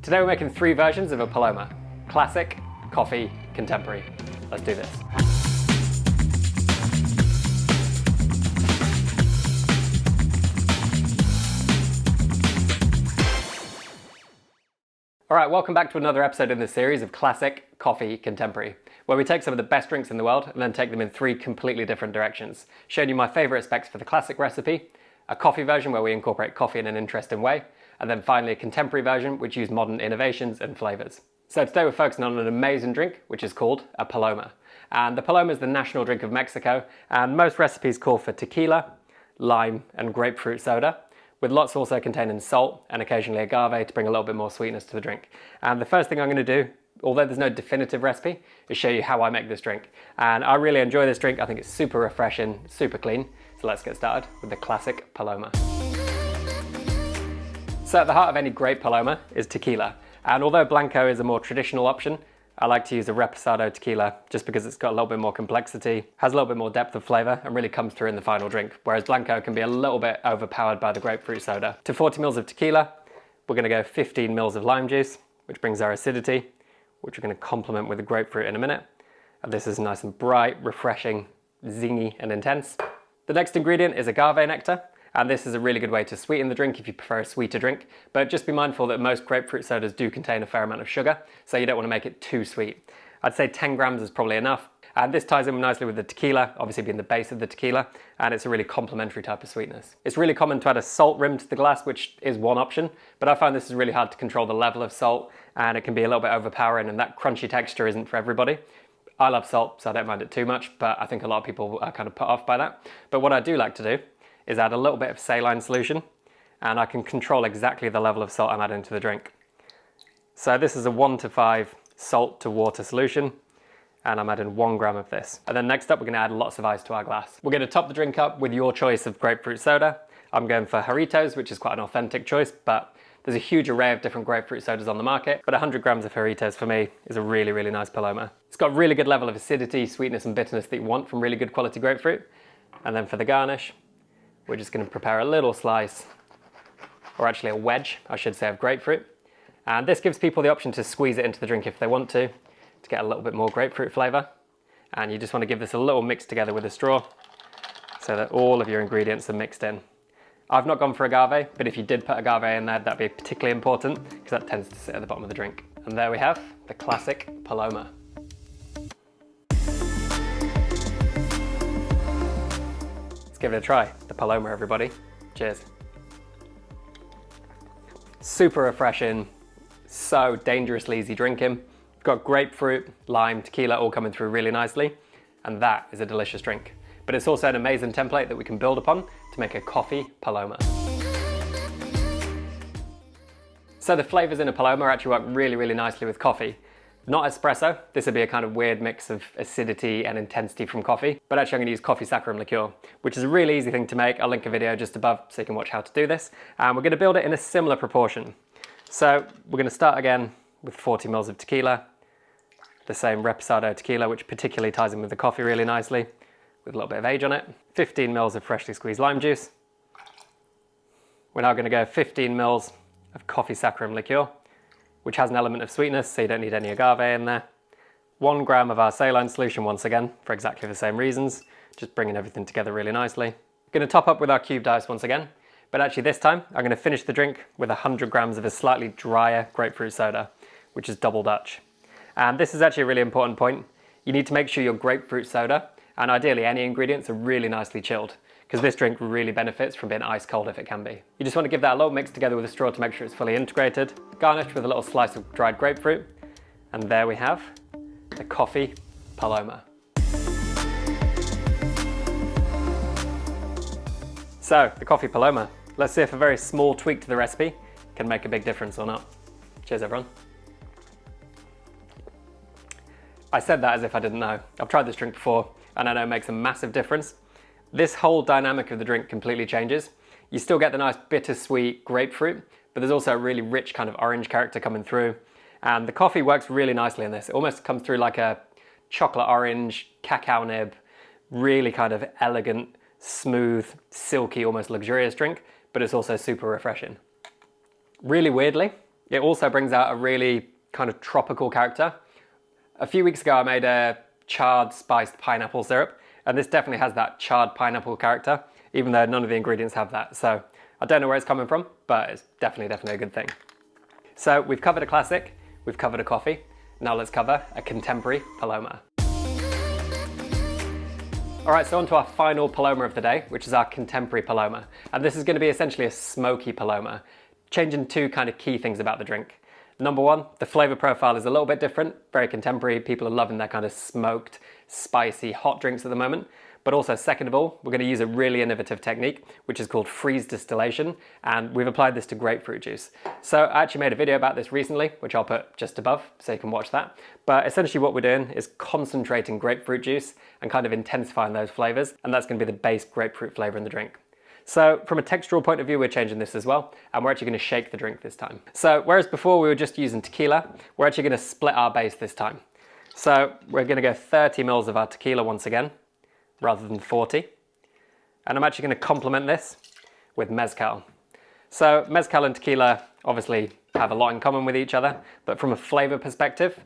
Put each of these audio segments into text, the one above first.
Today we're making 3 versions of a Paloma. Classic, coffee, contemporary. Let's do this. Alright, welcome back to another episode in this series of Classic, Coffee, Contemporary, where we take some of the best drinks in the world and then take them in 3 completely different directions. Showing you my favourite specs for the classic recipe, a coffee version where we incorporate coffee in an interesting way, and then finally a contemporary version which uses modern innovations and flavours. So today we're focusing on an amazing drink which is called a Paloma. And the Paloma is the national drink of Mexico, and most recipes call for tequila, lime and grapefruit soda, with lots also containing salt and occasionally agave to bring a little bit more sweetness to the drink. And the first thing I'm going to do, although there's no definitive recipe, is show you how I make this drink. And I really enjoy this drink. I think it's super refreshing, super clean. So let's get started with the classic Paloma. So at the heart of any great Paloma is tequila. And although Blanco is a more traditional option, I like to use a Reposado tequila just because it's got a little bit more complexity, has a little bit more depth of flavour and really comes through in the final drink, whereas Blanco can be a little bit overpowered by the grapefruit soda. To 40 ml of tequila, we're going to go 15 ml of lime juice, which brings our acidity, which we're going to complement with the grapefruit in a minute. And this is nice and bright, refreshing, zingy and intense. The next ingredient is agave nectar. And this is a really good way to sweeten the drink if you prefer a sweeter drink. But just be mindful that most grapefruit sodas do contain a fair amount of sugar, so you don't want to make it too sweet. I'd say 10 grams is probably enough. And this ties in nicely with the tequila, obviously being the base of the tequila, and it's a really complementary type of sweetness. It's really common to add a salt rim to the glass, which is one option, but I find this is really hard to control the level of salt, and it can be a little bit overpowering, and that crunchy texture isn't for everybody. I love salt, so I don't mind it too much, but I think a lot of people are kind of put off by that. But what I do like to do is add a little bit of saline solution, and I can control exactly the level of salt I'm adding to the drink. So this is a 1 to 5 salt to water solution, and I'm adding 1 gram of this. And then next up we're going to add lots of ice to our glass. We're going to top the drink up with your choice of grapefruit soda. I'm going for Jarritos, which is quite an authentic choice, but there's a huge array of different grapefruit sodas on the market, but 100 grams of Jarritos for me is a really, really nice Paloma. It's got a really good level of acidity, sweetness and bitterness that you want from really good quality grapefruit. And then for the garnish, we're just going to prepare a little slice, or actually a wedge, I should say, of grapefruit. And this gives people the option to squeeze it into the drink if they want to get a little bit more grapefruit flavour. And you just want to give this a little mix together with a straw so that all of your ingredients are mixed in. I've not gone for agave, but if you did put agave in there, that'd be particularly important because that tends to sit at the bottom of the drink. And there we have the classic Paloma. Give it a try. The Paloma, everybody. Cheers. Super refreshing, so dangerously easy drinking. Got grapefruit, lime, tequila all coming through really nicely, and that is a delicious drink. But it's also an amazing template that we can build upon to make a coffee Paloma. So the flavors in a Paloma actually work really, really nicely with coffee. Not espresso, this would be a kind of weird mix of acidity and intensity from coffee, but actually I'm going to use coffee saccharum liqueur, which is a really easy thing to make. I'll link a video just above so you can watch how to do this. And we're going to build it in a similar proportion. So we're going to start again with 40 ml of tequila, the same Reposado tequila, which particularly ties in with the coffee really nicely, with a little bit of age on it. 15 ml of freshly squeezed lime juice. We're now going to go 15 ml of coffee saccharum liqueur, which has an element of sweetness, so you don't need any agave in there. 1 gram of our saline solution once again, for exactly the same reasons, just bringing everything together really nicely. Going to top up with our cubed ice once again, but actually this time I'm going to finish the drink with 100 grams of a slightly drier grapefruit soda, which is double Dutch. And this is actually a really important point. You need to make sure your grapefruit soda, and ideally any ingredients, are really nicely chilled, because this drink really benefits from being ice cold if it can be. You just want to give that a little mix together with a straw to make sure it's fully integrated. Garnished with a little slice of dried grapefruit. And there we have the coffee Paloma. So, the coffee Paloma. Let's see if a very small tweak to the recipe can make a big difference or not. Cheers everyone. I said that as if I didn't know. I've tried this drink before and I know it makes a massive difference. This whole dynamic of the drink completely changes. You still get the nice bittersweet grapefruit, but there's also a really rich kind of orange character coming through. And the coffee works really nicely in this. It almost comes through like a chocolate orange, cacao nib, really kind of elegant, smooth, silky, almost luxurious drink, but it's also super refreshing. Really weirdly, It also brings out a really kind of tropical character. A few weeks ago I made a charred spiced pineapple syrup, and this definitely has that charred pineapple character, even though none of the ingredients have that. So I don't know where it's coming from, but it's definitely a good thing. So we've covered a classic, we've covered a coffee. Now let's cover a contemporary Paloma. All right, so on to our final Paloma of the day, which is our contemporary Paloma. And this is going to be essentially a Smokey Paloma, changing two kind of key things about the drink. Number one, the flavor profile is a little bit different, very contemporary. People are loving their kind of smoked, spicy, hot drinks at the moment. But also, second of all, we're going to use a really innovative technique, which is called freeze distillation, and we've applied this to grapefruit juice. So I actually made a video about this recently, which I'll put just above so you can watch that. But essentially what we're doing is concentrating grapefruit juice and kind of intensifying those flavors, and that's going to be the base grapefruit flavor in the drink. So from a textural point of view, we're changing this as well, and we're actually going to shake the drink this time. So whereas before we were just using tequila, we're actually going to split our base this time. So we're going to go 30 mils of our tequila once again, rather than 40. And I'm actually going to complement this with mezcal. So mezcal and tequila obviously have a lot in common with each other, but from a flavor perspective,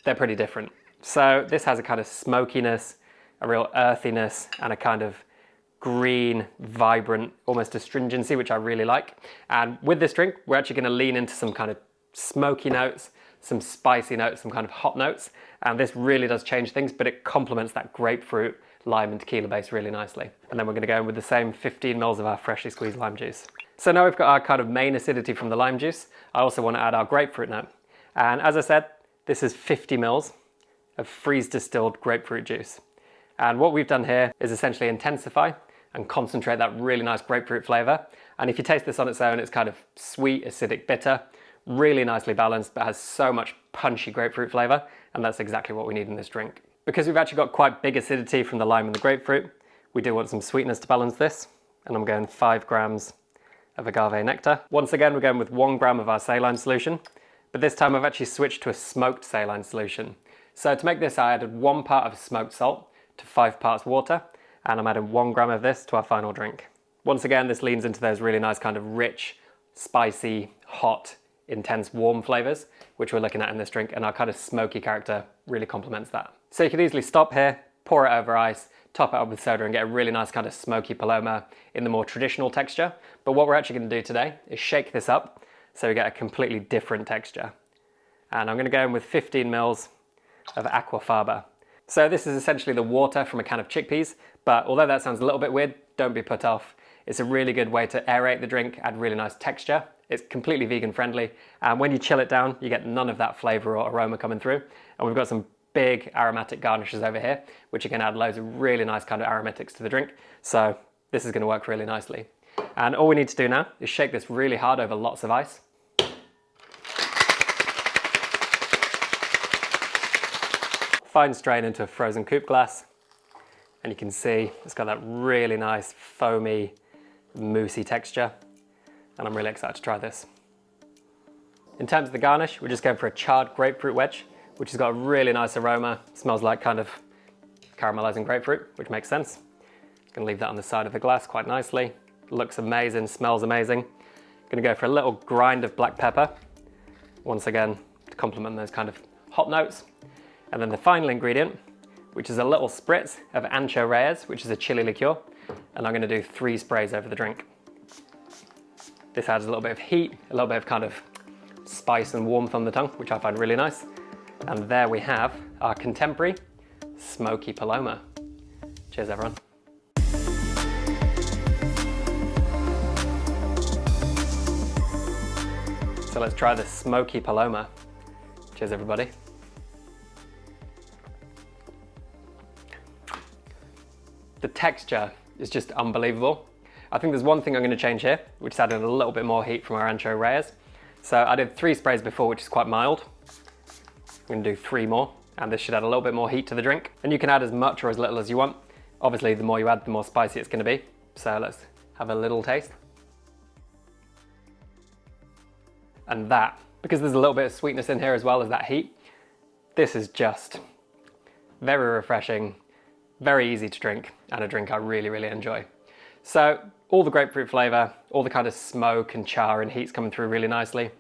they're pretty different. So this has a kind of smokiness, a real earthiness, and a kind of green, vibrant, almost astringency, which I really like. And with this drink, we're actually going to lean into some kind of smoky notes, some spicy notes, some kind of hot notes. And this really does change things, but it complements that grapefruit, lime and tequila base really nicely. And then we're going to go in with the same 15 mils of our freshly squeezed lime juice. So now we've got our kind of main acidity from the lime juice. I also want to add our grapefruit note. And as I said, this is 50 mils of freeze distilled grapefruit juice. And what we've done here is essentially intensify and concentrate that really nice grapefruit flavor. And if you taste this on its own, it's kind of sweet, acidic, bitter, really nicely balanced, but has so much punchy grapefruit flavor. And that's exactly what we need in this drink. Because we've actually got quite big acidity from the lime and the grapefruit, we do want some sweetness to balance this. And I'm going 5 grams of agave nectar. Once again, we're going with 1 gram of our saline solution, but this time I've actually switched to a smoked saline solution. So to make this, I added 1 part of smoked salt to 5 parts water, and I'm adding 1 gram of this to our final drink. Once again, this leans into those really nice kind of rich, spicy, hot, intense, warm flavors, which we're looking at in this drink, and our kind of smoky character really complements that. So you could easily stop here, pour it over ice, top it up with soda and get a really nice kind of smoky Paloma in the more traditional texture. But what we're actually going to do today is shake this up so we get a completely different texture. And I'm going to go in with 15 mils of aquafaba. So this is essentially the water from a can of chickpeas, but although that sounds a little bit weird, don't be put off. It's a really good way to aerate the drink, add really nice texture. It's completely vegan friendly, and when you chill it down, you get none of that flavor or aroma coming through. And we've got some big aromatic garnishes over here, which you can add loads of really nice kind of aromatics to the drink. So this is going to work really nicely. And all we need to do now is shake this really hard over lots of ice. Fine strain into a frozen coupe glass. And you can see it's got that really nice foamy, moussey texture. And I'm really excited to try this. In terms of the garnish, we're just going for a charred grapefruit wedge, which has got a really nice aroma. Smells like kind of caramelizing grapefruit, which makes sense. Just gonna leave that on the side of the glass quite nicely. Looks amazing, smells amazing. Gonna go for a little grind of black pepper, once again, to complement those kind of hot notes. And then the final ingredient, which is a little spritz of Ancho Reyes, which is a chili liqueur. And I'm gonna do 3 sprays over the drink. This adds a little bit of heat, a little bit of kind of spice and warmth on the tongue, which I find really nice. And there we have our contemporary Smokey Paloma. Cheers, everyone. So let's try the Smokey Paloma. Cheers, everybody. The texture is just unbelievable. I think there's one thing I'm going to change here, which is adding a little bit more heat from our Ancho Reyes. So I did 3 sprays before, which is quite mild. I'm going to do 3 more, and this should add a little bit more heat to the drink. And you can add as much or as little as you want. Obviously, the more you add, the more spicy it's going to be. So let's have a little taste. And that, because there's a little bit of sweetness in here as well as that heat, this is just very refreshing, very easy to drink, and a drink I really, really enjoy. So all the grapefruit flavor, all the kind of smoke and char and heat's coming through really nicely.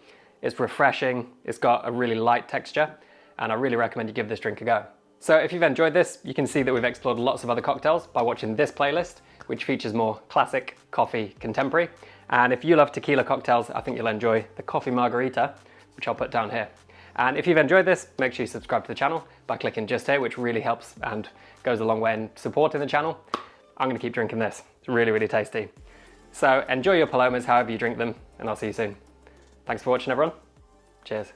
It's refreshing, it's got a really light texture, and I really recommend you give this drink a go. So if you've enjoyed this, you can see that we've explored lots of other cocktails by watching this playlist, which features more classic, coffee, contemporary. And if you love tequila cocktails, I think you'll enjoy the coffee margarita, which I'll put down here. And if you've enjoyed this, make sure you subscribe to the channel by clicking just here, which really helps and goes a long way in supporting the channel. I'm gonna keep drinking this. It's really, really tasty. So enjoy your Palomas however you drink them, and I'll see you soon. Thanks for watching, everyone. Cheers.